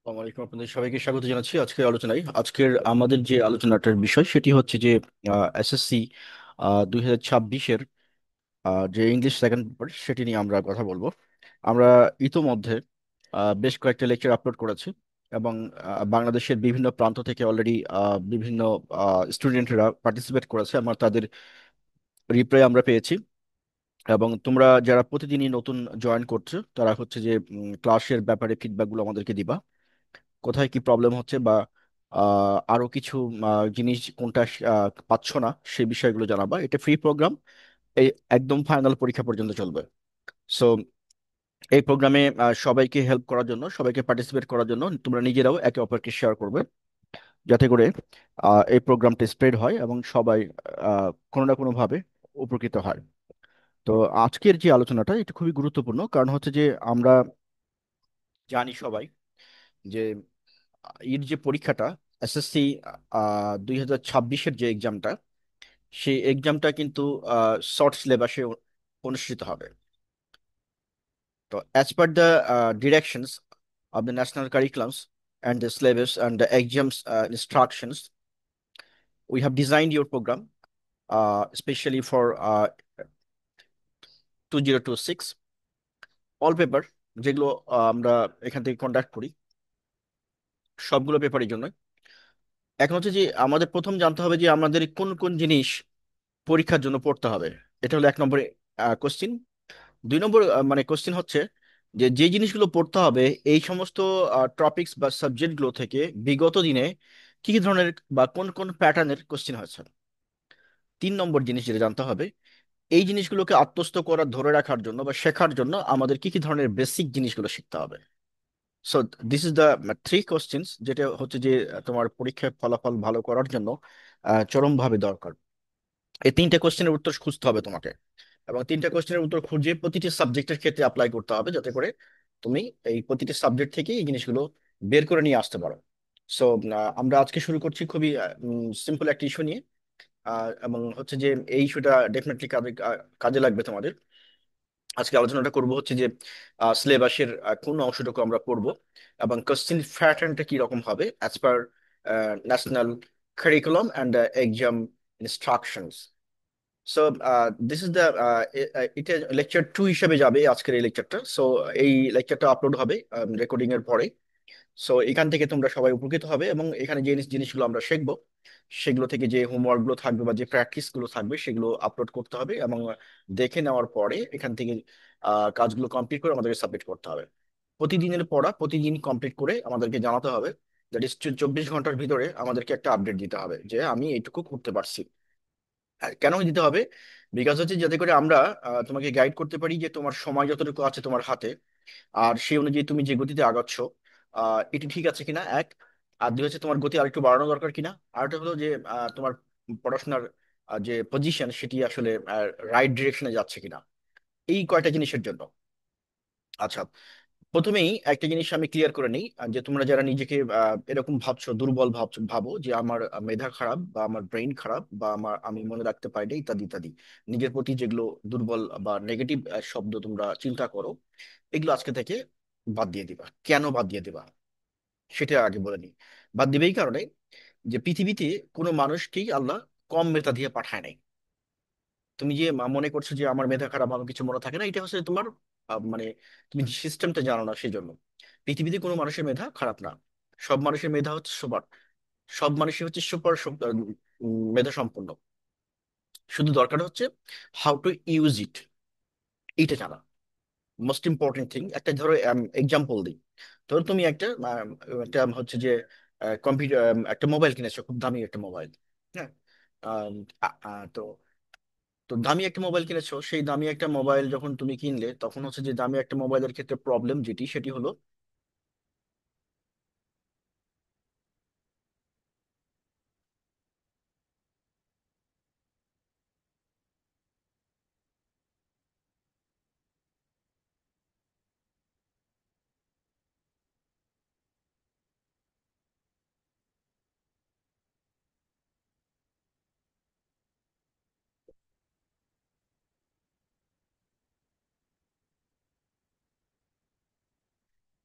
আসসালামু আলাইকুম, আপনাদের সবাইকে স্বাগত জানাচ্ছি আজকের আলোচনায়। আজকের আমাদের যে আলোচনাটার বিষয় সেটি হচ্ছে যে এসএসসি 2026-এর যে ইংলিশ সেকেন্ড পেপার সেটি নিয়ে আমরা কথা বলবো। আমরা ইতোমধ্যে বেশ কয়েকটা লেকচার আপলোড করেছি এবং বাংলাদেশের বিভিন্ন প্রান্ত থেকে অলরেডি বিভিন্ন স্টুডেন্টরা পার্টিসিপেট করেছে। আমরা তাদের রিপ্লাই আমরা পেয়েছি এবং তোমরা যারা প্রতিদিনই নতুন জয়েন করছো তারা হচ্ছে যে ক্লাসের ব্যাপারে ফিডব্যাকগুলো আমাদেরকে দিবা, কোথায় কি প্রবলেম হচ্ছে বা আরো কিছু জিনিস কোনটা পাচ্ছ না সেই বিষয়গুলো জানাবা। এটা ফ্রি প্রোগ্রাম, এই একদম ফাইনাল পরীক্ষা পর্যন্ত চলবে। সো এই প্রোগ্রামে সবাইকে হেল্প করার জন্য, সবাইকে পার্টিসিপেট করার জন্য তোমরা নিজেরাও একে অপরকে শেয়ার করবে, যাতে করে এই প্রোগ্রামটা স্প্রেড হয় এবং সবাই কোনো না কোনো ভাবে উপকৃত হয়। তো আজকের যে আলোচনাটা এটা খুবই গুরুত্বপূর্ণ, কারণ হচ্ছে যে আমরা জানি সবাই যে এর যে পরীক্ষাটা এসএসসি 2026-এর যে এক্সামটা, সেই এক্সামটা কিন্তু শর্ট সিলেবাসে অনুষ্ঠিত হবে। তো as per the directions of the national curriculums and the syllabus and the exams instructions, we have designed your program especially for 2026 all paper, যেগুলো আমরা এখান থেকে কন্ডাক্ট করি সবগুলো পেপারের জন্য। এখন হচ্ছে যে আমাদের প্রথম জানতে হবে যে আমাদের কোন কোন জিনিস পরীক্ষার জন্য পড়তে হবে। এটা হলো 1 নম্বরে কোশ্চিন। 2 নম্বর মানে কোশ্চিন হচ্ছে যে যে জিনিসগুলো পড়তে হবে এই সমস্ত টপিকস বা সাবজেক্টগুলো থেকে বিগত দিনে কি কি ধরনের বা কোন কোন প্যাটার্নের কোশ্চিন হয়েছে। 3 নম্বর জিনিস যেটা জানতে হবে, এই জিনিসগুলোকে আত্মস্থ করা ধরে রাখার জন্য বা শেখার জন্য আমাদের কি কি ধরনের বেসিক জিনিসগুলো শিখতে হবে। So this is the 3 questions, যেটা হচ্ছে যে তোমার পরীক্ষায় ফলাফল ভালো করার জন্য চরমভাবে দরকার। এই 3টে কোশ্চেনের উত্তর খুঁজতে হবে তোমাকে, এবং 3টে কোশ্চেনের উত্তর খুঁজে প্রতিটি সাবজেক্টের ক্ষেত্রে অ্যাপ্লাই করতে হবে, যাতে করে তুমি এই প্রতিটি সাবজেক্ট থেকে এই জিনিসগুলো বের করে নিয়ে আসতে পারো। সো আমরা আজকে শুরু করছি খুবই সিম্পল একটা ইস্যু নিয়ে, এবং হচ্ছে যে এই ইস্যুটা ডেফিনেটলি কাজে কাজে লাগবে তোমাদের। আজকে আলোচনাটা করব হচ্ছে যে সিলেবাসের কোন অংশটুকু আমরা পড়বো এবং কোশ্চেন প্যাটার্নটা কি রকম হবে as per national curriculum and exam instructions. So this is the এটা লেকচার 2 হিসেবে যাবে আজকের এই লেকচারটা। সো এই লেকচারটা আপলোড হবে রেকর্ডিং এর পরে। সো এখান থেকে তোমরা সবাই উপকৃত হবে এবং এখানে যে জিনিসগুলো আমরা শিখবো সেগুলো থেকে যে হোমওয়ার্ক গুলো থাকবে বা যে প্র্যাকটিস গুলো থাকবে সেগুলো আপলোড করতে হবে, এবং দেখে নেওয়ার পরে এখান থেকে কাজগুলো কমপ্লিট করে আমাদেরকে সাবমিট করতে হবে। প্রতিদিনের পড়া প্রতিদিন কমপ্লিট করে আমাদেরকে জানাতে হবে, দ্যাট ইজ 24 ঘন্টার ভিতরে আমাদেরকে একটা আপডেট দিতে হবে যে আমি এইটুকু করতে পারছি। আর কেন দিতে হবে? বিকজ হচ্ছে যাতে করে আমরা তোমাকে গাইড করতে পারি যে তোমার সময় যতটুকু আছে তোমার হাতে, আর সেই অনুযায়ী তুমি যে গতিতে আগাচ্ছ এটি ঠিক আছে কিনা, এক। আর দুই হচ্ছে তোমার গতি আরেকটু বাড়ানো দরকার কিনা। আর একটা হলো যে তোমার পড়াশোনার যে পজিশন সেটি আসলে রাইট ডিরেকশনে যাচ্ছে কিনা। এই কয়টা জিনিসের জন্য। আচ্ছা, প্রথমেই একটা জিনিস আমি ক্লিয়ার করে নিই, যে তোমরা যারা নিজেকে এরকম ভাবছো, দুর্বল ভাবছো, ভাবো যে আমার মেধা খারাপ বা আমার ব্রেইন খারাপ বা আমি মনে রাখতে পারি না ইত্যাদি ইত্যাদি, নিজের প্রতি যেগুলো দুর্বল বা নেগেটিভ শব্দ তোমরা চিন্তা করো, এগুলো আজকে থেকে বাদ দিয়ে দিবা। কেন বাদ দিয়ে দিবা সেটা আগে বলে নিই। বাদ দিবে এই কারণে যে পৃথিবীতে কোনো মানুষকেই আল্লাহ কম মেধা দিয়ে পাঠায় নাই। তুমি যে মনে করছো যে আমার মেধা খারাপ, আমার কিছু মনে থাকে না, এটা হচ্ছে তোমার মানে তুমি সিস্টেমটা জানো না সেই জন্য। পৃথিবীতে কোনো মানুষের মেধা খারাপ না, সব মানুষের মেধা হচ্ছে সবার, সব মানুষই হচ্ছে সুপার মেধা সম্পন্ন। শুধু দরকার হচ্ছে হাউ টু ইউজ ইট, এইটা জানা মোস্ট ইম্পর্টেন্ট থিং। একটা ধরো এক্সাম্পল দিই। ধরো তুমি একটা হচ্ছে যে কম্পিউটার, একটা মোবাইল কিনেছো, খুব দামি একটা মোবাইল। হ্যাঁ, আম, তো তো দামি একটা মোবাইল কিনেছো, সেই দামি একটা মোবাইল যখন তুমি কিনলে তখন হচ্ছে যে দামি একটা মোবাইলের ক্ষেত্রে প্রবলেম যেটি সেটি হলো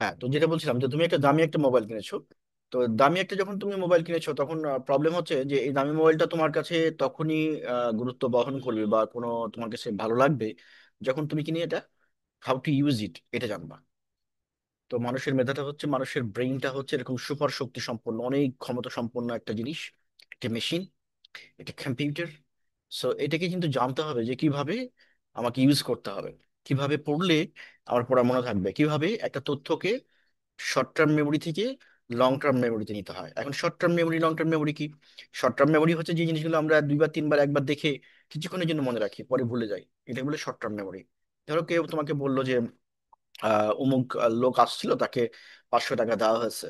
হ্যাঁ, তো যেটা বলছিলাম যে তুমি একটা দামি একটা মোবাইল কিনেছো। তো দামি একটা যখন তুমি মোবাইল কিনেছো তখন প্রবলেম হচ্ছে যে এই দামি মোবাইলটা তোমার কাছে তখনই গুরুত্ব বহন করবে বা কোনো তোমার কাছে ভালো লাগবে যখন তুমি কিনে এটা হাউ টু ইউজ ইট এটা জানবা। তো মানুষের মেধাটা হচ্ছে, মানুষের ব্রেইনটা হচ্ছে এরকম সুপার শক্তি সম্পন্ন, অনেক ক্ষমতা সম্পন্ন একটা জিনিস, একটা মেশিন, এটা কম্পিউটার। সো এটাকে কিন্তু জানতে হবে যে কিভাবে আমাকে ইউজ করতে হবে, কিভাবে পড়লে আমার পড়া মনে থাকবে, কিভাবে একটা তথ্যকে শর্ট টার্ম মেমোরি থেকে লং টার্ম মেমোরিতে নিতে হয়। এখন short term memory, long term memory কি? শর্ট টার্ম মেমোরি হচ্ছে যে জিনিসগুলো আমরা দুইবার তিনবার একবার দেখে কিছুক্ষণের জন্য মনে রাখি, পরে ভুলে যাই, এটা বলে শর্ট টার্ম মেমোরি। ধরো কেউ তোমাকে বললো যে অমুক লোক আসছিল, তাকে 500 টাকা দেওয়া হয়েছে,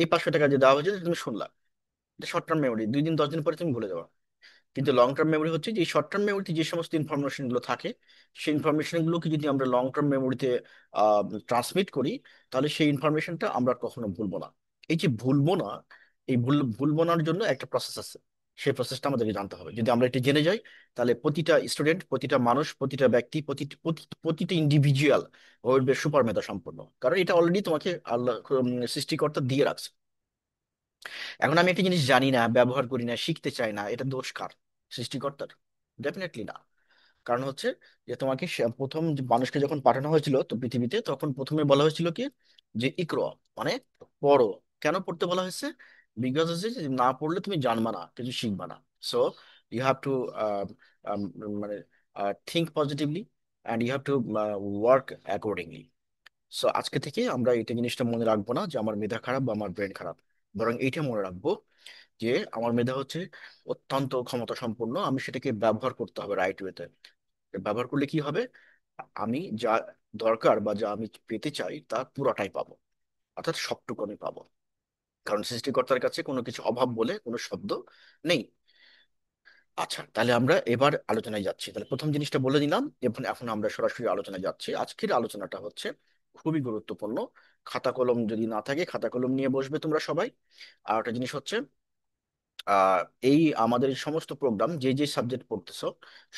এই 500 টাকা যে দেওয়া হয়েছে তুমি শুনলা, এটা শর্ট টার্ম মেমোরি, 2 দিন 10 দিন পরে তুমি ভুলে যাবে। কিন্তু লং টার্ম মেমোরি হচ্ছে যে শর্ট টার্ম মেমোরিতে যে সমস্ত ইনফরমেশন গুলো থাকে, সেই ইনফরমেশন গুলোকে যদি আমরা লং টার্ম মেমোরিতে ট্রান্সমিট করি, তাহলে সেই ইনফরমেশনটা আমরা আর কখনো ভুলবো না। এই যে ভুলবো না, এই ভুলবো নার জন্য একটা প্রসেস আছে। সেই প্রসেসটা আমাদেরকে জানতে হবে। যদি আমরা এটা জেনে যাই, তাহলে প্রতিটা স্টুডেন্ট, প্রতিটা মানুষ, প্রতিটা ব্যক্তি, প্রতিটা ইন্ডিভিজুয়াল হবে সুপার মেধা সম্পন্ন, কারণ এটা অলরেডি তোমাকে আল্লাহ সৃষ্টিকর্তা দিয়ে রাখছে। এখন আমি একটা জিনিস জানি না, ব্যবহার করি না, শিখতে চাই না, এটা দোষ কার? সৃষ্টিকর্তার? ডেফিনেটলি না। কারণ হচ্ছে যে তোমাকে প্রথম যে মানুষকে যখন পাঠানো হয়েছিল তো পৃথিবীতে, তখন প্রথমে বলা হয়েছিল কি যে ইকরা, মানে পড়ো। কেন পড়তে বলা হয়েছে? বিকজ হচ্ছে যে না পড়লে তুমি জানবা না, কিছু শিখবা না। সো ইউ হ্যাভ টু মানে think positively and you have to work accordingly. So আজকে থেকে আমরা এটা জিনিসটা মনে রাখবো না যে আমার মেধা খারাপ বা আমার ব্রেন খারাপ, বরং এইটা মনে রাখবো যে আমার মেধা হচ্ছে অত্যন্ত ক্ষমতা সম্পন্ন, আমি সেটাকে ব্যবহার করতে হবে রাইট ওয়েতে। ব্যবহার করলে কি হবে? আমি যা দরকার বা যা আমি পেতে চাই তা পুরাটাই পাবো, অর্থাৎ সবটুকু আমি পাবো। কারণ সৃষ্টিকর্তার কাছে কোনো কিছু অভাব বলে কোনো শব্দ নেই। আচ্ছা, তাহলে আমরা এবার আলোচনায় যাচ্ছি। তাহলে প্রথম জিনিসটা বলে দিলাম, এখন এখন আমরা সরাসরি আলোচনায় যাচ্ছি। আজকের আলোচনাটা হচ্ছে খুবই গুরুত্বপূর্ণ। খাতা কলম যদি না থাকে, খাতা কলম নিয়ে বসবে তোমরা সবাই। আর একটা জিনিস হচ্ছে, আহ এই আমাদের এই সমস্ত প্রোগ্রাম যে যে সাবজেক্ট পড়তেছো,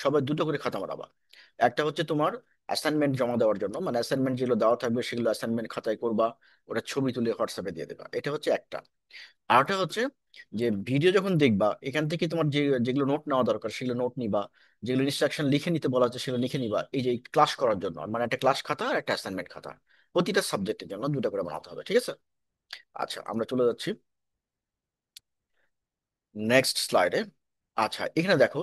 সবাই দুটো করে খাতা মারাবা। একটা হচ্ছে তোমার অ্যাসাইনমেন্ট জমা দেওয়ার জন্য, মানে অ্যাসাইনমেন্ট যেগুলো দেওয়া থাকবে সেগুলো অ্যাসাইনমেন্ট খাতায় করবা, ওটা ছবি তুলে হোয়াটসঅ্যাপে দিয়ে দেবা, এটা হচ্ছে একটা। আরটা হচ্ছে যে ভিডিও যখন দেখবা, এখান থেকে তোমার যে যেগুলো নোট নেওয়া দরকার সেগুলো নোট নিবা, যেগুলো ইনস্ট্রাকশন লিখে নিতে বলা হচ্ছে সেগুলো লিখে নিবা, এই যে ক্লাস করার জন্য, মানে একটা ক্লাস খাতা আর একটা অ্যাসাইনমেন্ট খাতা, প্রতিটা সাবজেক্টের জন্য দুটো করে বানাতে হবে, ঠিক আছে? আচ্ছা, আমরা চলে যাচ্ছি নেক্সট স্লাইডে। আচ্ছা, এখানে দেখো,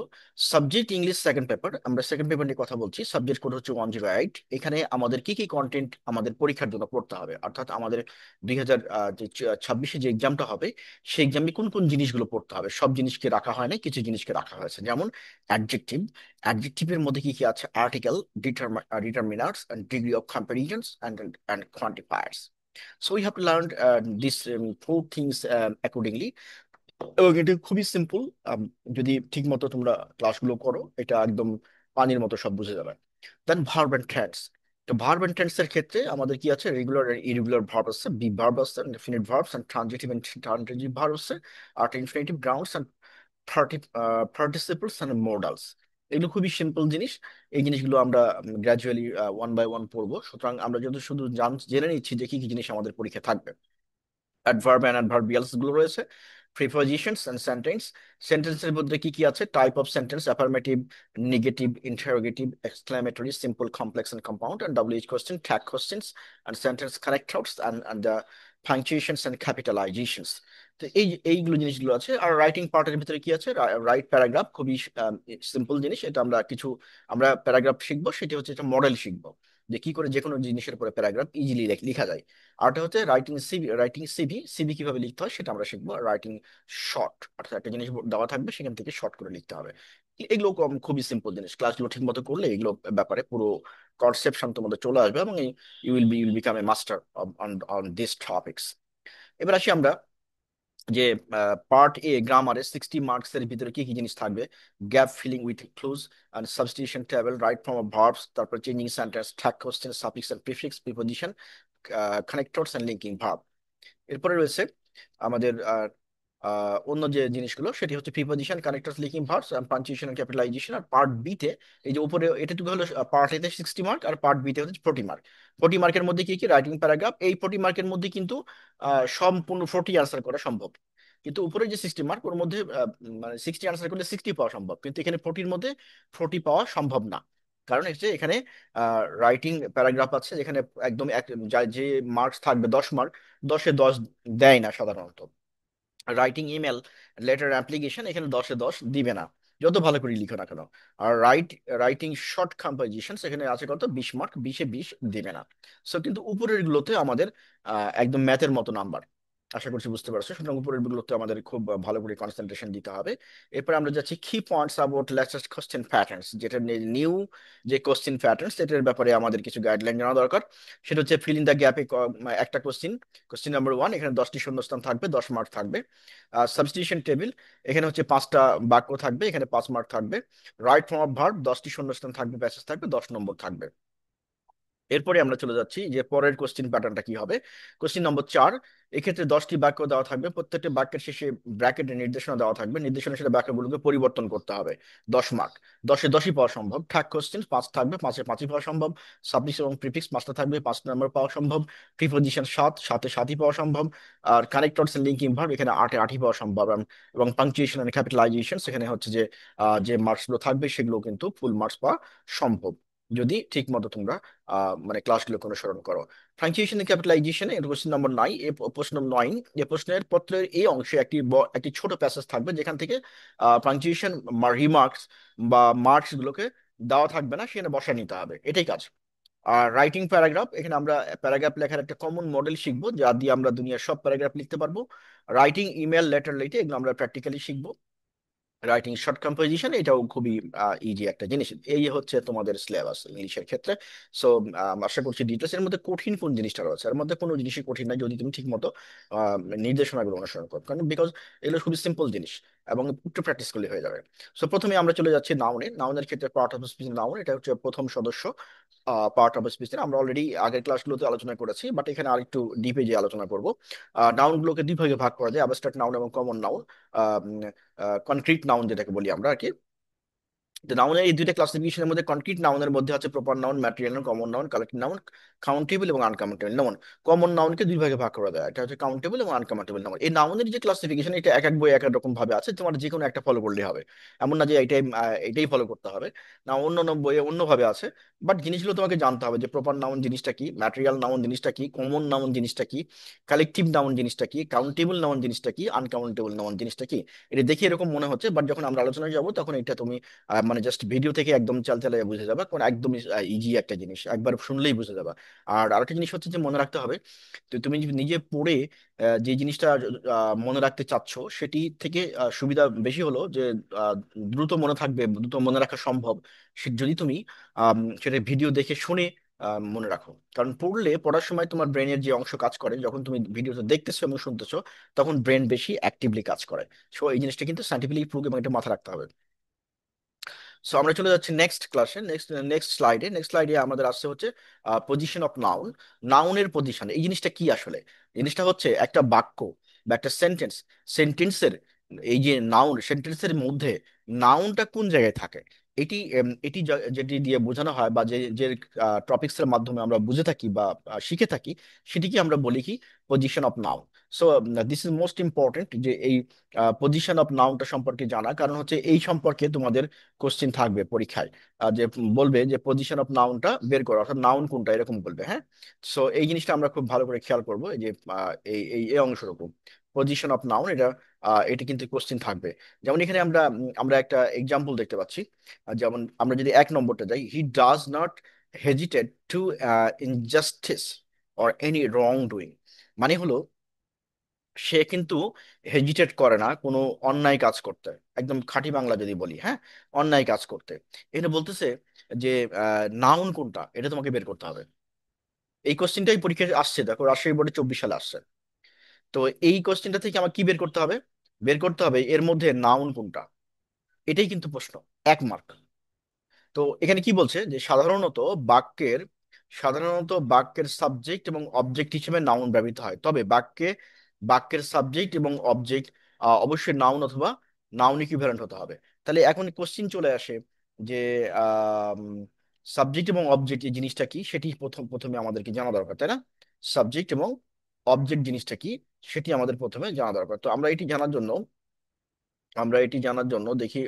সাবজেক্ট ইংলিশ সেকেন্ড পেপার, আমরা সেকেন্ড পেপার নিয়ে কথা বলছি। সাবজেক্ট কোড হচ্ছে 108। এখানে আমাদের কি কি কন্টেন্ট আমাদের পরীক্ষার জন্য পড়তে হবে, অর্থাৎ আমাদের 2026 যে এক্সামটা হবে, সেই এক্সামে কোন কোন জিনিসগুলো পড়তে হবে। সব জিনিসকে রাখা হয় না, কিছু জিনিসকে রাখা হয়েছে। যেমন অ্যাডজেক্টিভ, অ্যাডজেক্টিভের মধ্যে কি কি আছে? Article, determiners, and degree of comparisons, and quantifiers. So we have to learn these four things accordingly. এবং এটা খুবই সিম্পল। যদি ঠিক মতো তোমরা ক্লাসগুলো করো, এটা একদম পানির মতো সব বুঝে যাবে। Then verb and tense. তো ভার্ব এন্ড টেন্স এর ক্ষেত্রে আমাদের কি আছে? রেগুলার ইরেগুলার ভার্ব আছে, বি ভার্ব আছে, definite verbs and transitive and transitive verb আছে, আর infinitive, gerunds and participles and modals. এগুলো খুবই সিম্পল জিনিস। এই জিনিসগুলো আমরা গ্রাজুয়ালি ওয়ান বাই ওয়ান পড়বো। সুতরাং আমরা যদি শুধু জেনে নিচ্ছি যে কি কি জিনিস আমাদের পরীক্ষায় থাকবে। অ্যাডভার্ব এন্ড অ্যাডভার্বিয়ালস গুলো রয়েছে, প্রিপজিশনস এন্ড সেন্টেন্স। সেন্টেন্সের মধ্যে কি কি আছে? Type of sentence, affirmative, negative, interrogative, exclamatory, simple, complex and compound, and WH question, tag questions, and sentence connectors, and the punctuations and capitalisations. তো এইগুলো জিনিসগুলো আছে। আর রাইটিং পার্টের ভিতরে কি আছে? রাইট প্যারাগ্রাফ, খুবই সিম্পল জিনিস। এটা আমরা কিছু, আমরা প্যারাগ্রাফ শিখবো, সেটা হচ্ছে একটা মডেল শিখবো যে কি করে যে কোনো জিনিসের উপরে প্যারাগ্রাফ ইজিলি লেখা যায়। আরটা হচ্ছে রাইটিং সিভি, সিভি কিভাবে লিখতে হয় সেটা আমরা শিখবো। রাইটিং শর্ট, অর্থাৎ একটা জিনিস দেওয়া থাকবে, সেখান থেকে শর্ট করে লিখতে হবে। এগুলো খুবই সিম্পল জিনিস। ক্লাসগুলো ঠিক মতো করলে এগুলো ব্যাপারে পুরো কনসেপশন তোমাদের চলে আসবে, এবং you will become a master on on this topics. এবার আসি আমরা যে পার্ট এ, গ্রামারে 60 মার্কস এর ভিতরে কি কি জিনিস থাকবে? Gap filling with clues and substitution table, right form of verbs, তারপর changing sentence, tag question, suffix and prefix, preposition, connectors and linking verb. এরপরে রয়েছে আমাদের অন্য যে জিনিসগুলো সেটি হচ্ছে preposition, connectors, linking verbs, punctuation and capitalisation. আর পার্ট বি তে এই যে উপরে এটা টুকু হলো পার্ট এ তে 60 মার্ক, আর পার্ট বি তে হচ্ছে 40 মার্ক। 40 মার্কের মধ্যে কি কি রাইটিং প্যারাগ্রাফ, এই 40 মার্কের মধ্যে কিন্তু সম্পূর্ণ 40 আনসার করা সম্ভব। কিন্তু উপরে যে 60 মার্ক ওর মধ্যে মানে 60 আনসার করলে 60 পাওয়া সম্ভব, কিন্তু এখানে 40-র মধ্যে 40 পাওয়া সম্ভব না। কারণ হচ্ছে এখানে রাইটিং প্যারাগ্রাফ আছে যেখানে একদম যে মার্কস থাকবে 10 মার্ক, 10-এ 10 দেয় না সাধারণত। রাইটিং ইমেল, লেটার, অ্যাপ্লিকেশন এখানে 10-এ 10 দিবে না, যত ভালো করে লিখো না কেন। আর রাইটিং শর্ট কম্পোজিশন সেখানে আছে কত, 20 মার্ক, 20-এ 20 দিবে না। সো কিন্তু উপরের গুলোতে আমাদের একদম ম্যাথের মতো নাম্বার। আশা করছি বুঝতে পারছো। সুতরাং উপরের গুলোতে আমাদের খুব ভালো করে কনসেন্ট্রেশন দিতে হবে। এরপর আমরা যাচ্ছি কি points about latest question patterns, যেটা নিউ যে কোশ্চেন প্যাটার্নস এটার ব্যাপারে আমাদের কিছু গাইডলাইন জানা দরকার। সেটা হচ্ছে ফিল ইন দ্য গ্যাপে একটা কোশ্চিন নাম্বার 1, এখানে 10টি শূন্যস্থান থাকবে, 10 মার্ক থাকবে। সাবস্টিটিউশন টেবিল, এখানে হচ্ছে 5টা বাক্য থাকবে, এখানে 5 মার্ক থাকবে। রাইট ফর্ম অফ ভার্ব, 10টি শূন্যস্থান থাকবে, প্যাসেজ থাকবে, 10 নম্বর থাকবে। এরপরে আমরা চলে যাচ্ছি যে পরের কোশ্চিন প্যাটার্নটা কি হবে। কোশ্চিন নম্বর 4, এক্ষেত্রে 10টি বাক্য দেওয়া থাকবে, প্রত্যেকটি বাক্যের শেষে ব্র্যাকেটে নির্দেশনা দেওয়া থাকবে, নির্দেশনা সেটা বাক্যগুলোকে পরিবর্তন করতে হবে। 10 মার্ক, 10-এ 10ই পাওয়া সম্ভব। ঠাক কোশ্চেন 5 থাকবে, 5-এ 5ই পাওয়া সম্ভব। সাবজেক্ট এবং প্রিফিক্স 5টা থাকবে, 5 নম্বর পাওয়া সম্ভব। প্রিপোজিশন 7-এ 7ই পাওয়া সম্ভব। আর কানেক্টরস লিঙ্কিং ভার্ব এখানে 8-এ 8ই পাওয়া সম্ভব। এবং পাংচুয়েশন এন্ড ক্যাপিটালাইজেশন সেখানে হচ্ছে যে যে মার্কস গুলো থাকবে সেগুলো কিন্তু ফুল মার্কস পাওয়া সম্ভব, যদি ঠিক মতো তোমরা মানে ক্লাসগুলোকে অনুসরণ করো। ফ্রাঞ্চিয়েশন ক্যাপিটালাইজেশন এর কোশ্চেন নম্বর 9, প্রশ্ন 9, এই প্রশ্নের পত্রের এই অংশে একটি ছোট প্যাসেজ থাকবে যেখান থেকে পাংচুয়েশন রিমার্কস বা মার্কস গুলোকে দেওয়া থাকবে না, সেখানে বসায় নিতে হবে, এটাই কাজ। আর রাইটিং প্যারাগ্রাফ, এখানে আমরা প্যারাগ্রাফ লেখার একটা কমন মডেল শিখবো যা দিয়ে আমরা দুনিয়ার সব প্যারাগ্রাফ লিখতে পারবো। রাইটিং ইমেল, লেটার লেটে এগুলো আমরা প্র্যাকটিক্যালি শিখবো। রাইটিং শর্ট কম্পোজিশন এটাও খুবই ইজি একটা জিনিস। এই হচ্ছে তোমাদের সিলেবাস ইংলিশের ক্ষেত্রে। সো আশা করছি ডিটেলস। এর মধ্যে কঠিন কোন জিনিসটা রয়েছে, এর মধ্যে কোনো জিনিসই কঠিন নাই যদি তুমি ঠিক মতো নির্দেশনাগুলো অনুসরণ করো, কারণ বিকজ এগুলো খুবই সিম্পল জিনিস এবং একটু প্র্যাকটিস করলে হয়ে যাবে। সো প্রথমে আমরা চলে যাচ্ছি নাউনে। নাউনের ক্ষেত্রে পার্ট অফ স্পিচ নাউন, এটা হচ্ছে প্রথম সদস্য। পার্ট অফ স্পিচের আমরা অলরেডি আগের ক্লাসগুলোতে আলোচনা করেছি, বাট এখানে আরেকটু ডিপে যে আলোচনা করব। নাউনগুলোকে দুই ভাগে ভাগ করা যায়, অ্যাবস্ট্রাক্ট নাউন এবং কমন নাউন, কনক্রিট নাউন যেটাকে বলি আমরা আর কি। নাউনের এই দুইটা ক্লাসিফিকেশনের মধ্যে কনক্রিট নাউনের মধ্যে আছে proper noun, material noun, common noun, collective noun, countable এবং আনকাউন্টেবল নাউন। কমন নাউনকে দুই ভাগে ভাগ করা যায়, এটা হচ্ছে কাউন্টেবল এবং আনকাউন্টেবল নাউন। এই নাউনের যে ক্লাসিফিকেশন এটা এক এক বই এক এক রকম ভাবে আছে, তোমার যে কোনো একটা ফলো করলেই হবে, এমন না যে এটাই ফলো করতে হবে। না, অন্য অন্য বইয়ে অন্যভাবে আছে। বাট জিনিসগুলো তোমাকে জানতে হবে যে প্রপার নাউন জিনিসটা কি, ম্যাটেরিয়াল নাউন জিনিসটা কি, কমন নাউন জিনিসটা কি, কালেকটিভ নাউন জিনিসটা কি, কাউন্টেবল নাউন জিনিসটা কি, আনকাউন্টেবল নাউন জিনিসটা কি। এটা দেখে এরকম মনে হচ্ছে, বাট যখন আমরা আলোচনায় যাবো তখন এটা তুমি মানে জাস্ট ভিডিও থেকে একদম চাল চালে বুঝে যাবে, কারণ একদম ইজি একটা জিনিস, একবার শুনলেই বুঝে যাবে। আর আরেকটা জিনিস হচ্ছে যে মনে রাখতে হবে, তো তুমি যদি নিজে পড়ে যে জিনিসটা মনে রাখতে চাচ্ছ সেটি থেকে সুবিধা বেশি হলো যে আহ, দ্রুত মনে থাকবে, দ্রুত মনে রাখা সম্ভব যদি তুমি সেটা ভিডিও দেখে শুনে মনে রাখো। কারণ পড়ার সময় তোমার ব্রেনের যে অংশ কাজ করে, যখন তুমি ভিডিওতে দেখতেছো এবং শুনতেছো তখন ব্রেন বেশি অ্যাক্টিভলি কাজ করে। সো এই জিনিসটা কিন্তু সাইন্টিফিকলি প্রুভ এবং এটা মাথায় রাখতে হবে। সো আমরা চলে যাচ্ছি নেক্সট ক্লাসে, নেক্সট স্লাইডে আমাদের আসছে হচ্ছে পজিশন অফ নাউন। নাউনের পজিশন এই জিনিসটা কি আসলে। জিনিসটা হচ্ছে একটা বাক্য বা একটা সেন্টেন্সের এই যে নাউন, সেন্টেন্সের মধ্যে নাউনটা কোন জায়গায় থাকে, যেটি দিয়ে বোঝানো হয় বা যে যে টপিক্স এর মাধ্যমে আমরা বুঝে থাকি বা শিখে থাকি, সেটিকে আমরা বলি কি, position of noun. So this is most important যে এই পজিশন অফ নাউনটা সম্পর্কে জানা, কারণ হচ্ছে এই সম্পর্কে তোমাদের কোশ্চিন থাকবে পরীক্ষায়, যে বলবে যে পজিশন অফ নাউনটা বের করো, অর্থাৎ নাউন কোনটা এরকম বলবে, হ্যাঁ। সো এই জিনিসটা আমরা খুব ভালো করে খেয়াল করবো, এই যে এই অংশটুকু পজিশন অফ নাউন, এটা কিন্তু কোশ্চিন থাকবে। যেমন এখানে আমরা একটা এক্সাম্পল দেখতে পাচ্ছি। যেমন আমরা যদি 1 নম্বরটা যাই, he does not hesitate two injustice or any wrong doing, মানে হলো সে কিন্তু হেজিটেট করে না কোনো অন্যায় কাজ করতে। একদম খাঁটি বাংলা যদি বলি, হ্যাঁ, অন্যায় কাজ করতে। এখানে বলতেছে যে নাউন কোনটা এটা তোমাকে বের করতে হবে। এই কোশ্চেনটাই পরীক্ষায় আসছে, দেখো রাজশাহী বোর্ডে 24 সালে আসছে। তো এই কোশ্চেনটা থেকে আমার কি বের করতে হবে, বের করতে হবে এর মধ্যে নাউন কোনটা, এটাই কিন্তু প্রশ্ন, 1 মার্ক। তো এখানে কি বলছে যে বাক্যের বাক্যের সাবজেক্ট এবং অবজেক্ট হিসেবে নাউন ব্যবহৃত হয়, তবে বাক্যের সাবজেক্ট এবং অবজেক্ট অবশ্যই নাউন অথবা নাউন ইকুইভ্যালেন্ট হতে হবে। তাহলে এখন কোশ্চিন চলে আসে যে সাবজেক্ট এবং অবজেক্ট এই জিনিসটা কি, সেটি প্রথমে আমাদেরকে জানা দরকার, তাই না? সাবজেক্ট এবং অবজেক্ট জিনিসটা কি সেটি আমাদের প্রথমে জানা দরকার। তো আমরা এটি জানার জন্য দেখি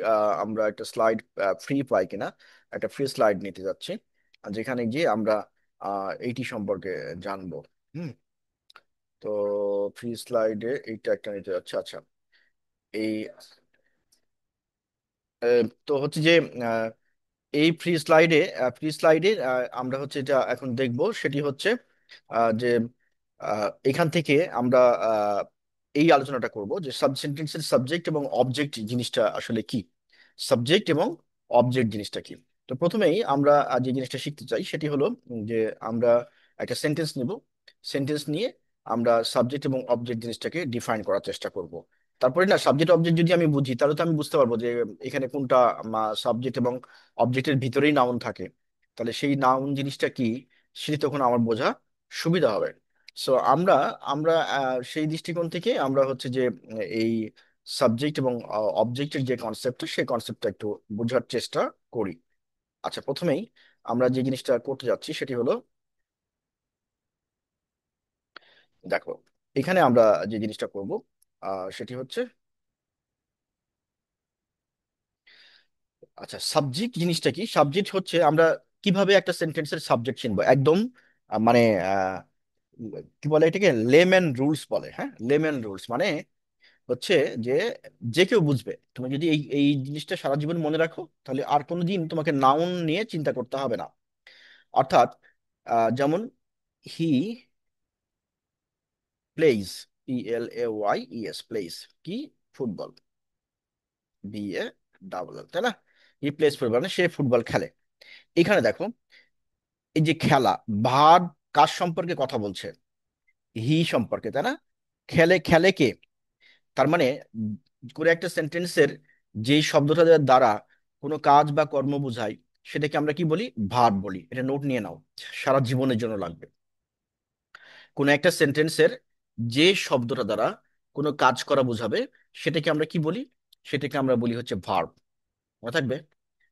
আমরা একটা স্লাইড ফ্রি পাই কিনা। একটা ফ্রি স্লাইড নিতে যাচ্ছি, যেখানে গিয়ে আমরা এইটি সম্পর্কে জানবো। হুম। তো ফ্রি স্লাইডে এইটা একটা নিতে যাচ্ছে। আচ্ছা, এই তো হচ্ছে যে আহ, এই ফ্রি স্লাইডে আমরা হচ্ছে এটা এখন দেখব, সেটি হচ্ছে যে এখান থেকে আমরা আহ, এই আলোচনাটা করব যে সেন্টেন্সের সাবজেক্ট এবং অবজেক্ট জিনিসটা আসলে কি। সাবজেক্ট এবং অবজেক্ট জিনিসটা কি। তো প্রথমেই আমরা যে জিনিসটা শিখতে চাই সেটি হলো যে আমরা একটা সেন্টেন্স নিব। সেন্টেন্স নিয়ে আমরা সাবজেক্ট এবং অবজেক্ট জিনিসটাকে ডিফাইন করার চেষ্টা করব। তারপরে না, সাবজেক্ট অবজেক্ট যদি আমি বুঝি তাহলে তো আমি বুঝতে পারবো যে এখানে কোনটা সাবজেক্ট এবং অবজেক্টের ভিতরেই নাউন থাকে। তাহলে সেই নাউন জিনিসটা কি সেটি তখন আমার বোঝা সুবিধা হবে। সো আমরা আমরা সেই দৃষ্টিকোণ থেকে আমরা হচ্ছে যে এই সাবজেক্ট এবং অবজেক্টের যে কনসেপ্টটা সেই কনসেপ্টটা একটু বোঝার চেষ্টা করি। আচ্ছা, প্রথমেই আমরা যে জিনিসটা করতে যাচ্ছি সেটি হলো, দেখো, এখানে আমরা যে জিনিসটা করব সেটি হচ্ছে, আচ্ছা, সাবজেক্ট জিনিসটা কি। সাবজেক্ট হচ্ছে আমরা কিভাবে একটা সেন্টেন্সের সাবজেক্ট চিনবো একদম মানে আহ, কি বলে এটাকে, লেম্যান রুলস বলে। হ্যাঁ, লেম্যান রুলস মানে হচ্ছে যে যে কেউ বুঝবে। তুমি যদি এই এই জিনিসটা সারা জীবন মনে রাখো তাহলে আর কোনোদিন তোমাকে নাউন নিয়ে চিন্তা করতে হবে না। অর্থাৎ যেমন হি প্লেইজ, PLAYES, প্লেইজ কি, ফুটবল, BALL, তাই না? হি প্লেস ফুটবল মানে সে ফুটবল খেলে। এখানে দেখো, এই যে খেলা, ভার্ব কার সম্পর্কে কথা বলছে, হি সম্পর্কে, তাই না? খেলে, খেলে কে? তার মানে করে একটা সেন্টেন্সের যে শব্দটা দ্বারা কোনো কাজ বা কর্ম বোঝায় সেটাকে আমরা কি বলি, ভার্ব বলি। এটা নোট নিয়ে নাও, সারা জীবনের জন্য লাগবে। কোনো একটা সেন্টেন্সের যে শব্দটা দ্বারা কোনো কাজ করা বোঝাবে সেটাকে আমরা কি বলি, সেটাকে আমরা বলি হচ্ছে ভার্ব। মনে থাকবে,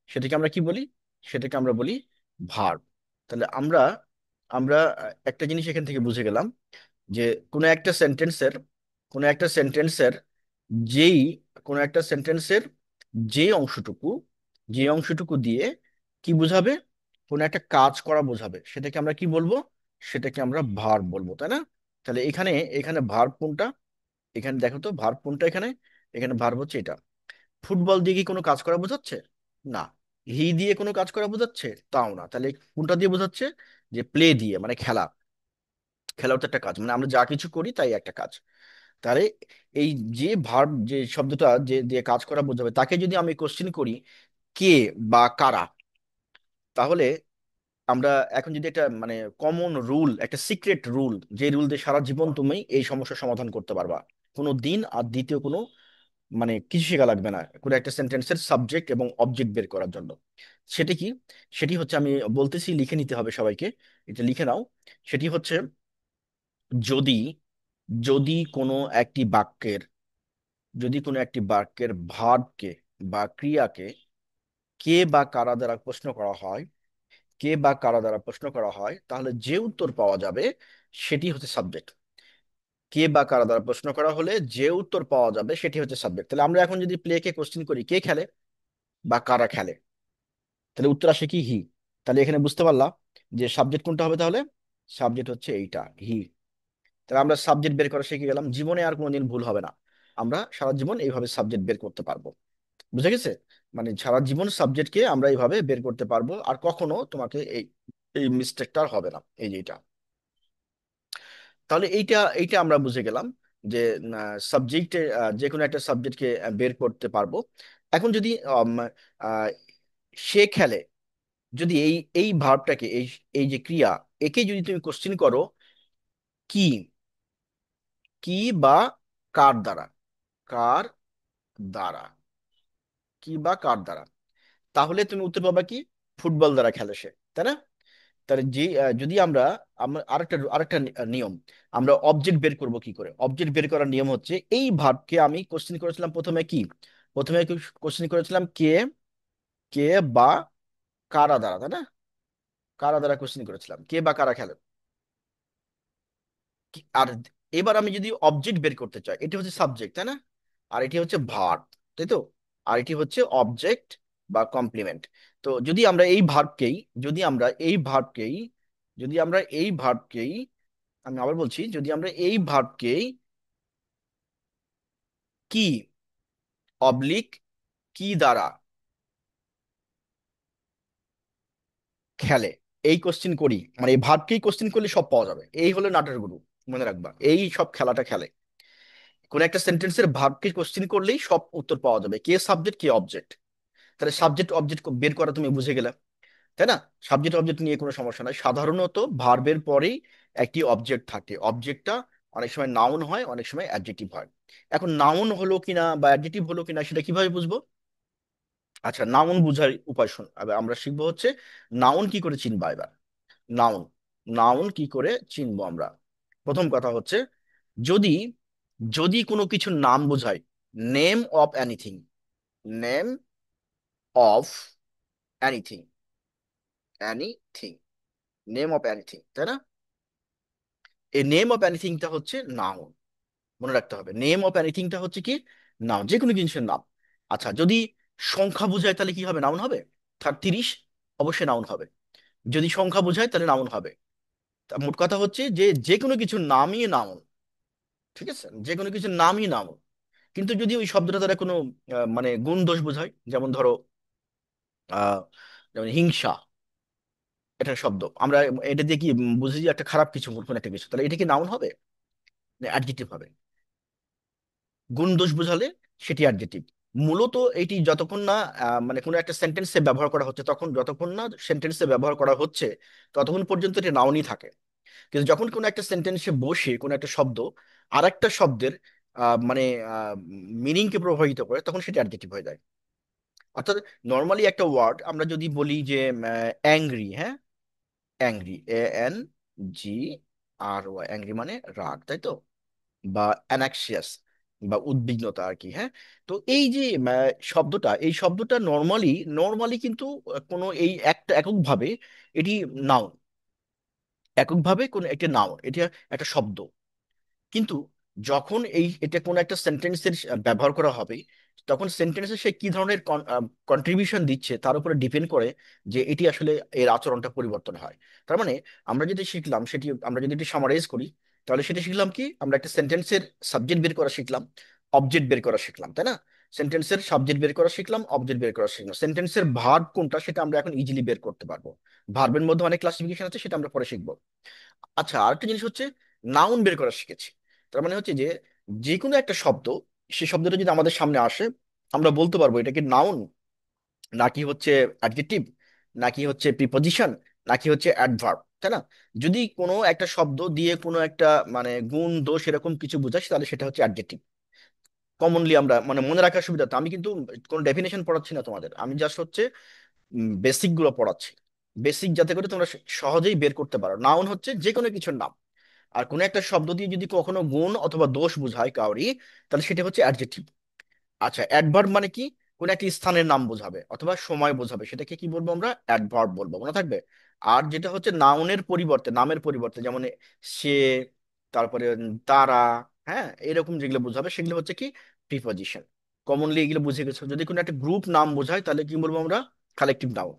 সেটাকে আমরা কি বলি, সেটাকে আমরা বলি ভার্ব। তাহলে আমরা আমরা একটা জিনিস এখান থেকে বুঝে গেলাম যে কোনো একটা সেন্টেন্সের কোনো একটা সেন্টেন্সের যেই কোনো একটা সেন্টেন্সের যে অংশটুকু যে অংশটুকু দিয়ে কি বোঝাবে, কোনো একটা কাজ করা বোঝাবে সেটাকে আমরা কি বলবো, সেটাকে আমরা ভার্ব বলবো, তাই না? তাহলে এখানে এখানে ভার্ব কোনটা, এখানে দেখো তো ভার্ব কোনটা। এখানে এখানে ভার্ব হচ্ছে এটা। ফুটবল দিয়ে কি কোনো কাজ করা বোঝাচ্ছে? না। হি দিয়ে কোনো কাজ করা বোঝাচ্ছে? তাও না। তাহলে কোনটা দিয়ে বোঝাচ্ছে, যে প্লে দিয়ে, মানে খেলা। খেলাও তো একটা কাজ, মানে আমরা যা কিছু করি তাই একটা কাজ। তাহলে এই যে ভার্ব যে শব্দটা যে দিয়ে কাজ করা বোঝাবে তাকে যদি আমি কোশ্চেন করি কে বা কারা, তাহলে আমরা এখন যদি একটা মানে কমন রুল, একটা সিক্রেট রুল, যে রুল দিয়ে সারা জীবন তুমি এই সমস্যার সমাধান করতে পারবা, কোনো দিন আর দ্বিতীয় কোনো মানে কিছু শেখা লাগবে না কোনো একটা সেন্টেন্সের সাবজেক্ট এবং অবজেক্ট বের করার জন্য। সেটি কি? সেটি হচ্ছে, আমি বলতেছি, লিখে নিতে হবে সবাইকে, এটা লিখে নাও। সেটি হচ্ছে, যদি যদি কোনো একটি বাক্যের যদি কোনো একটি বাক্যের ভার্বকে বা ক্রিয়াকে কে বা কারা দ্বারা প্রশ্ন করা হয়, কে বা কারা দ্বারা প্রশ্ন করা হয়, তাহলে যে উত্তর পাওয়া যাবে সেটি হচ্ছে সাবজেক্ট। কে বা কারা দ্বারা প্রশ্ন করা হলে যে উত্তর পাওয়া যাবে সেটি হচ্ছে সাবজেক্ট। তাহলে আমরা এখন যদি প্লে কে কোশ্চেন করি কে খেলে বা কারা খেলে, তাহলে উত্তর আসে কি, হি। তাহলে এখানে বুঝতে পারলাম যে সাবজেক্ট কোনটা হবে। তাহলে সাবজেক্ট হচ্ছে এইটা, হি। তাহলে আমরা সাবজেক্ট বের করা শিখে গেলাম, জীবনে আর কোনোদিন ভুল হবে না। আমরা সারা জীবন এইভাবে সাবজেক্ট বের করতে পারবো। বুঝে গেছে? মানে সারা জীবন সাবজেক্টকে আমরা এইভাবে বের করতে পারবো, আর কখনো তোমাকে এই এই মিস্টেকটা আর হবে না, এই যে এটা। তাহলে এইটা এইটা আমরা বুঝে গেলাম যে সাবজেক্টে যে কোনো একটা সাবজেক্টকে বের করতে পারবো। এখন যদি আহ, সে খেলে, যদি এই এই ভার্বটাকে, এই এই যে ক্রিয়া, একে যদি তুমি কোশ্চিন করো কি, কি বা কার দ্বারা, কার দ্বারা, কি বা কার দ্বারা, তাহলে তুমি উত্তর পাবা কি, ফুটবল দ্বারা খেলে সে, তাই না? তাহলে যে যদি আমরা আমরা আরেকটা নিয়ম, আমরা অবজেক্ট বের করব কি করে? অবজেক্ট বের করার নিয়ম হচ্ছে, এই ভার্বকে আমি কোশ্চেন করেছিলাম প্রথমে কি, প্রথমে কোশ্চেন করেছিলাম কে, কে বা কারা দ্বারা, তাই না? কারা দ্বারা কোশ্চেন করেছিলাম, কে বা কারা খেলে। আর এবার আমি যদি অবজেক্ট বের করতে চাই, এটি হচ্ছে সাবজেক্ট, তাই না? আর এটি হচ্ছে ভার্ব, তাই তো? আর এটি হচ্ছে অবজেক্ট বা কমপ্লিমেন্ট। তো যদি আমরা এই ভার্বকেই, যদি আমরা এই ভার্বকেই যদি আমরা এই ভার্বকেই আমি আবার বলছি, যদি আমরা এই ভার্বকেই কি অবলিক কি দ্বারা খেলে, এই কোশ্চিন করি, মানে এই ভার্বকেই কোশ্চিন করলে সব পাওয়া যাবে, এই হলো নাটের গুরু। মনে রাখবা, এই সব খেলাটা খেলে। কোন একটা সেন্টেন্সের ভার্বকে কোশ্চিন করলেই সব উত্তর পাওয়া যাবে, কে সাবজেক্ট কে অবজেক্ট। তাহলে সাবজেক্ট অবজেক্ট বের করা তুমি বুঝে গেলে, তাই না? সাবজেক্ট অবজেক্ট নিয়ে কোনো সমস্যা নাই। সাধারণত ভার্বের পরেই একটি অবজেক্ট থাকে, অবজেক্টটা অনেক সময় নাউন হয়, অনেক সময় অ্যাডজেক্টিভ হয়। এখন নাউন হলো কিনা বা অ্যাডজেক্টিভ হলো কিনা সেটা কিভাবে বুঝবো? আচ্ছা, নাউন বুঝার উপায় শোন, এবার আমরা শিখবো হচ্ছে নাউন কি করে চিনবা এবার। নাউন, নাউন কি করে চিনবো আমরা? প্রথম কথা হচ্ছে, যদি যদি কোনো কিছুর নাম বোঝায়, name of anything, name of anything, anything, name of anything, তাই না? এই নেম অফ এনিথিংটা হচ্ছে নাউন। মনে রাখতে হবে, নেম অফ এনিথিংটা হচ্ছে কি? নাউন, যে কোনো জিনিসের নাম। আচ্ছা, যদি সংখ্যা বোঝায় তাহলে কি হবে? নাউন হবে। 30, অবশ্যই নাউন হবে। যদি সংখ্যা বোঝায় তাহলে নাউন হবে। তা মোট কথা হচ্ছে যে যে কোনো কিছুর নামই নাউন। ঠিক আছে, যে কোনো কিছুর নামই নাউন। কিন্তু যদি ওই শব্দটা দ্বারা কোনো মানে গুণ দোষ বোঝায়, যেমন ধরো আহ যেমন হিংসা, এটা শব্দ, আমরা এটা দিয়ে কি বুঝি যে একটা খারাপ কিছু, কোন একটা কিছু, তাহলে এটা কি নাউন হবে? অ্যাডজেক্টিভ হবে। গুণ দোষ বোঝালে সেটি অ্যাডজেক্টিভ। মূলত এটি যতক্ষণ না মানে কোনো একটা সেন্টেন্সে ব্যবহার করা হচ্ছে, তখন যতক্ষণ না সেন্টেন্সে ব্যবহার করা হচ্ছে ততক্ষণ পর্যন্ত এটি নাউনই থাকে। কিন্তু যখন কোনো একটা সেন্টেন্সে বসে কোনো একটা শব্দ আর একটা শব্দের মানে মিনিংকে প্রভাবিত করে, তখন সেটা অ্যাডজেক্টিভ হয়ে যায়। অর্থাৎ নর্মালি একটা ওয়ার্ড আমরা যদি বলি যে অ্যাংরি, হ্যাঁ, অ্যাংরি, ANG RY, অ্যাংরি মানে রাগ, তাই তো? বা অ্যানাক্সিয়াস বা উদ্বিগ্নতা আর কি, হ্যাঁ। তো এই যে শব্দটা, এই শব্দটা নর্মালি নর্মালি কিন্তু কোনো এই একটা এককভাবে এটি নাউন, এককভাবে কোন একটা নাউন, এটা একটা শব্দ। কিন্তু যখন এটা কোনো একটা সেন্টেন্সের ব্যবহার করা হবে, তখন সেন্টেন্সে সে কি ধরনের কন্ট্রিবিউশন দিচ্ছে তার উপরে ডিপেন্ড করে যে এটি আসলে এর আচরণটা পরিবর্তন হয়। তার মানে আমরা যেটি শিখলাম সেটি, আমরা যদি এটি সামারাইজ করি, তাহলে সেটা শিখলাম কি, আমরা একটা সেন্টেন্সের সাবজেক্ট বের করা শিখলাম, অবজেক্ট বের করা শিখলাম, তাই না? সেন্টেন্সের সাবজেক্ট বের করা শিখলাম, অবজেক্ট বের করা শিখলাম, সেন্টেন্সের ভার্ব কোনটা সেটা আমরা এখন ইজিলি বের করতে পারবো। ভার্বের মধ্যে অনেক ক্লাসিফিকেশন আছে, সেটা আমরা পরে শিখবো। আচ্ছা, আরেকটা জিনিস হচ্ছে নাউন বের করা শিখেছি। তার মানে হচ্ছে যে যে কোনো একটা শব্দ, সেই শব্দটা যদি আমাদের সামনে আসে, আমরা বলতে পারবো এটা কি নাউন, নাকি হচ্ছে অ্যাডজেক্টিভ, নাকি হচ্ছে প্রিপজিশন, নাকি হচ্ছে অ্যাডভার্ব, তাই না? যদি কোনো একটা শব্দ দিয়ে কোনো একটা মানে গুণ দোষ এরকম কিছু বোঝায়, তাহলে সেটা হচ্ছে অ্যাডজেক্টিভ। কমনলি আমরা মানে মনে রাখার সুবিধা, আমি কিন্তু কোনো ডেফিনেশন পড়াচ্ছি না তোমাদের, আমি জাস্ট হচ্ছে বেসিক গুলো পড়াচ্ছি। বেসিক যাতে করে তোমরা সহজেই বের করতে পারো। নাউন হচ্ছে যে কোনো কিছুর নাম। আর কোনো একটা শব্দ দিয়ে যদি কখনো গুণ অথবা দোষ বোঝায় কাউরি, তাহলে সেটা হচ্ছে অ্যাডজেক্টিভ। আচ্ছা, অ্যাডভার্ব মানে কি? কোন একটা স্থানের নাম বোঝাবে অথবা সময় বোঝাবে, সেটাকে কি বলবো আমরা? অ্যাডভার্ব বলবো, মনে থাকবে। আর যেটা হচ্ছে নাউনের পরিবর্তে, নামের পরিবর্তে, যেমন সে, তারপরে তারা, হ্যাঁ, এরকম যেগুলো বোঝাবে সেগুলো হচ্ছে কি? প্রিপজিশন। কমনলি এগুলো বুঝে গেছো। যদি কোনো একটা গ্রুপ নাম বোঝায় তাহলে কি বলবো আমরা? Collective noun.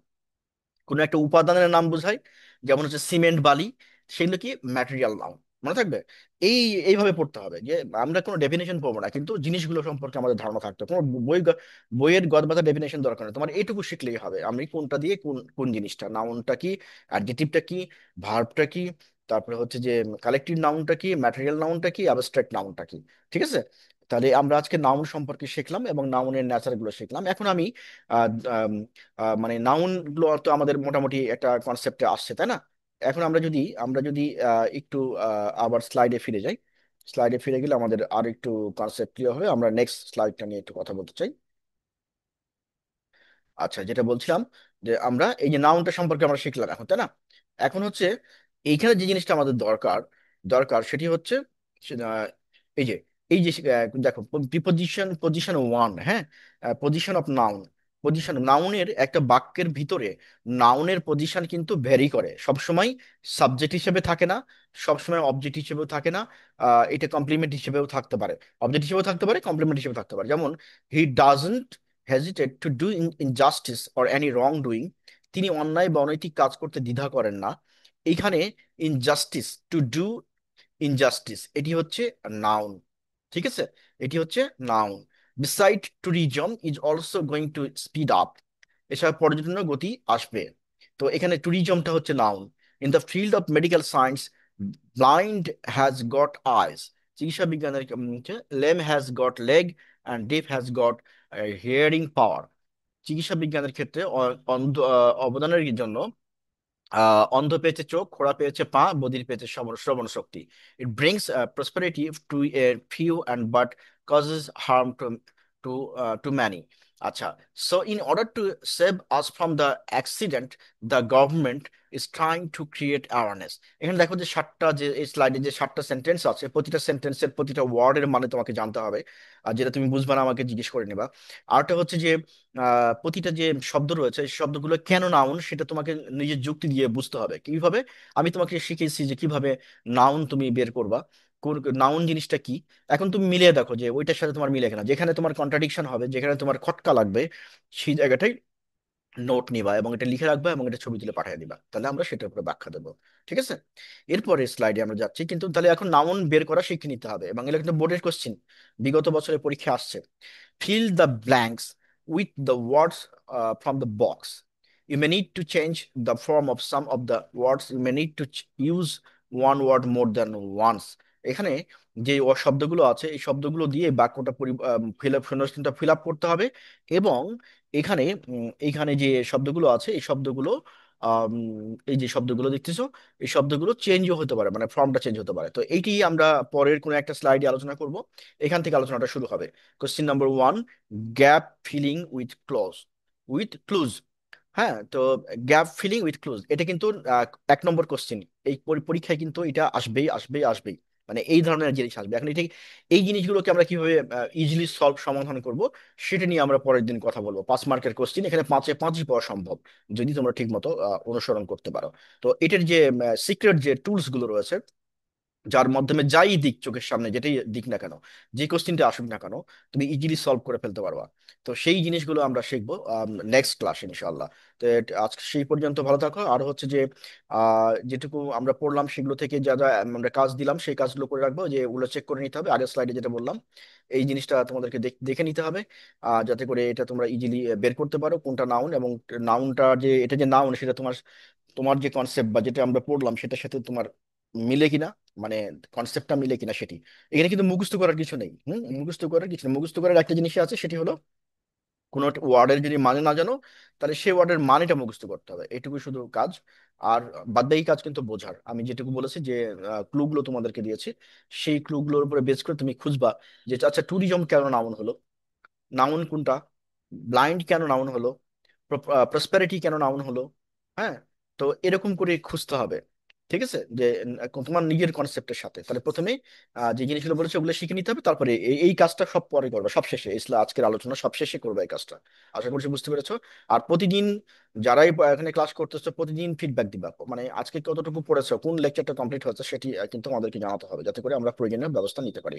কোনো একটা উপাদানের নাম বোঝায়, যেমন হচ্ছে সিমেন্ট, বালি, সেগুলো কি? Material noun. মনে থাকবে। এই এইভাবে পড়তে হবে যে আমরা কোনো ডেফিনেশন পড়বো না, কিন্তু জিনিসগুলো সম্পর্কে আমাদের ধারণা থাকতো। কোনো বইয়ের গদবাধা ডেফিনেশন দরকার নেই, তোমার এইটুকু শিখলেই হবে আমি কোনটা দিয়ে কোন কোন জিনিসটা, নাউনটা কি, অ্যাডজেক্টিভটা কি, ভার্বটা কি, তারপরে হচ্ছে যে কালেক্টিভ নাউনটা কি, ম্যাটেরিয়াল নাউনটা কি, অ্যাবস্ট্রাক্ট নাউনটা কি। ঠিক আছে। তাহলে আমরা আজকে নাউন সম্পর্কে শিখলাম এবং নাউনের নেচার গুলো শিখলাম। এখন আমি আহ, মানে নাউন গুলো তো আমাদের মোটামুটি একটা কনসেপ্টে আসছে, তাই না? এখন আমরা যদি একটু আবার স্লাইডে ফিরে যাই, স্লাইডে ফিরে গেলে আমাদের আর একটু কনসেপ্ট ক্লিয়ার হবে। আমরা নেক্সট স্লাইডটা নিয়ে একটু কথা বলতে চাই। আচ্ছা, যেটা বলছিলাম যে আমরা এই যে নাউনটা সম্পর্কে আমরা শিখলাম এখন, তাই না? এখন হচ্ছে এইখানে যে জিনিসটা আমাদের দরকার দরকার সেটি হচ্ছে আহ, এই যে দেখো, প্রিপজিশন, পজিশন ওয়ান, হ্যাঁ, পজিশন অফ নাউন, পজিশন নাউনের একটা বাক্যের ভিতরে নাউনের পজিশন কিন্তু ভ্যারি করে, সবসময় সাবজেক্ট হিসেবে থাকে না, সবসময় অবজেক্ট হিসেবেও থাকে না, এটা কমপ্লিমেন্ট হিসেবেও থাকতে পারে, অবজেক্ট হিসেবেও থাকতে পারে, কমপ্লিমেন্ট হিসেবে থাকতে পারে। যেমন he doesn't hesitate to do injustice or any wrong doing, তিনি অন্যায় বা অনৈতিক কাজ করতে দ্বিধা করেন না। এইখানে ইনজাস্টিস, টু ডু ইনজাস্টিস, এটি হচ্ছে নাউন, ঠিক আছে, এটি হচ্ছে noun. Beside tourism is also going to speed up, এছাড়া পর্যটনের গতি আসবে। তো এখানে ট্যুরিজমটা হচ্ছে noun. In the field of medical science, blind has got eyes, চিকিৎসা বিজ্ঞানের lame has got leg and deaf has got hearing power, চিকিৎসা বিজ্ঞানের ক্ষেত্রে অবদানের জন্য অন্ধ পেয়েছে চোখ, খোড়া পেয়েছে পা, বধির পেয়েছে শ্রবণ শক্তি। It brings prosperity to a few and but causes harm to to many. আচ্ছা, so in order to save us from the accident, the government is trying to create awareness. এখানে দেখো যে সাতটা, যে এই স্লাইডে যে সাতটা সেন্টেন্স আছে, প্রতিটা সেন্টেন্সের প্রতিটা ওয়ার্ডের মানে তোমাকে জানতে হবে, আর যেটা তুমি বুঝবা না আমাকে জিজ্ঞেস করে নেবা। আরটা হচ্ছে যে প্রতিটা যে শব্দ রয়েছে এই শব্দগুলো কেন নাউন সেটা তোমাকে নিজের যুক্তি দিয়ে বুঝতে হবে। কিভাবে? আমি তোমাকে শিখেছি যে কিভাবে নাউন তুমি বের করবা, নাউন জিনিসটা কি। এখন তুমি মিলিয়ে দেখো যে ওইটার সাথে তোমার মিলে কিনা, যেখানে তোমার কন্ট্রাডিকশন হবে, যেখানে তোমার খটকা লাগবে, সেই জায়গাটাই নোট নিবা এবং এটা লিখে রাখবা এবং এটা ছবি তুলে পাঠিয়ে দিবা, তাহলে আমরা সেটার উপরে ব্যাখ্যা দেবো। ঠিক আছে, এরপরে স্লাইডে আমরা যাচ্ছি, কিন্তু তাহলে এখন নাউন বের করা শিখে নিতে হবে, এবং এটা কিন্তু বোর্ডের কোশ্চিন, বিগত বছরের পরীক্ষা আসছে। Fill the blanks with the words from the box. You may need to change the form of some of the words. You may need to use one word more than once. এখানে যে শব্দগুলো আছে এই শব্দগুলো দিয়ে বাক্যটা fill up, শূন্যস্থানটা fill up করতে হবে। এবং এখানে এইখানে যে শব্দগুলো আছে এই শব্দগুলো আম, এই যে শব্দগুলো দেখতেছো এই শব্দগুলো চেঞ্জও হতে পারে, মানে ফর্মটা চেঞ্জ হতে পারে। তো এইটি আমরা পরের কোনো একটা স্লাইডে আলোচনা করব, এখান থেকে আলোচনাটা শুরু হবে। Question number one, gap filling with close, with clues. হ্যাঁ, তো গ্যাপ ফিলিং উইথ ক্লুজ এটা কিন্তু এক নম্বর কোশ্চেন, এই পরীক্ষায় কিন্তু এটা আসবেই আসবেই আসবেই, মানে এই ধরনের জিনিস আসবে। এখন এটা, এই জিনিসগুলোকে আমরা কিভাবে ইজিলি সমাধান করব সেটা নিয়ে আমরা পরের দিন কথা বলবো। 5 মার্কের কোশ্চেন, এখানে পাঁচে পাঁচই পাওয়া সম্ভব যদি তোমরা ঠিক মতো অনুসরণ করতে পারো। তো এটার যে সিক্রেট যে টুলস গুলো রয়েছে, যার মাধ্যমে যাই দিক, চোখের সামনে যেটাই দিক না কেন, যে কোশ্চিনটা আসুক না কেন, তুমি ইজিলি সলভ করে ফেলতে পারবা। তো সেই জিনিসগুলো আমরা শিখবো নেক্সট ক্লাসে ইনশাল্লাহ। তো আজকে সেই পর্যন্ত ভালো থাকো। আর হচ্ছে যে যেটুকু আমরা পড়লাম সেগুলো থেকে যা যা আমরা কাজ দিলাম সেই কাজগুলো করে রাখবো, যে ওগুলো চেক করে নিতে হবে, আগের স্লাইডে যেটা বললাম এই জিনিসটা তোমাদেরকে দেখে নিতে হবে, যাতে করে এটা তোমরা ইজিলি বের করতে পারো কোনটা নাউন, এবং নাউনটা যে এটা যে নাউন সেটা তোমার, তোমার যে কনসেপ্ট বা যেটা আমরা পড়লাম সেটার সাথে তোমার মিলে কিনা, মানে কনসেপ্টটা মিলে কিনা সেটি। এখানে কিন্তু মুখস্থ করার কিছু নেই, মুখস্থ করার কিছু নেই। মুখস্থ করার একটা জিনিস আছে, সেটি হলো কোনো একটা ওয়ার্ডের যদি মানে না জানো তাহলে সেই ওয়ার্ডের মানেটা মুখস্থ করতে হবে, এটুকু শুধু কাজ। আর বাদবাকি কাজ কিন্তু বোঝার। আমি যেটুকু বলেছি যে ক্লুগুলো তোমাদেরকে দিয়েছি, সেই ক্লুগুলোর উপরে বেস করে তুমি খুঁজবা যে আচ্ছা ট্যুরিজম কেন নাউন হলো, নাউন কোনটা, ব্লাইন্ড কেন নাউন হলো, প্রসপেরিটি কেন নাউন হলো। হ্যাঁ, তো এরকম করে খুঁজতে হবে। ঠিক আছে, যে তোমার নিজের কনসেপ্টের সাথে, তাহলে প্রথমে যে জিনিসগুলো বলেছে ওগুলো শিখে নিতে হবে, তারপরে এই কাজটা সব পরে করবে, সব শেষে, আজকের আলোচনা সব শেষে করবে এই কাজটা। আশা করছি বুঝতে পেরেছো। আর প্রতিদিন যারাই এখানে ক্লাস করতেছো প্রতিদিন ফিডব্যাক দিবা, মানে আজকে কতটুকু পড়েছো, কোন লেকচারটা কমপ্লিট হয়েছে সেটি কিন্তু আমাদেরকে জানাতে হবে, যাতে করে আমরা প্রয়োজনীয় ব্যবস্থা নিতে পারি।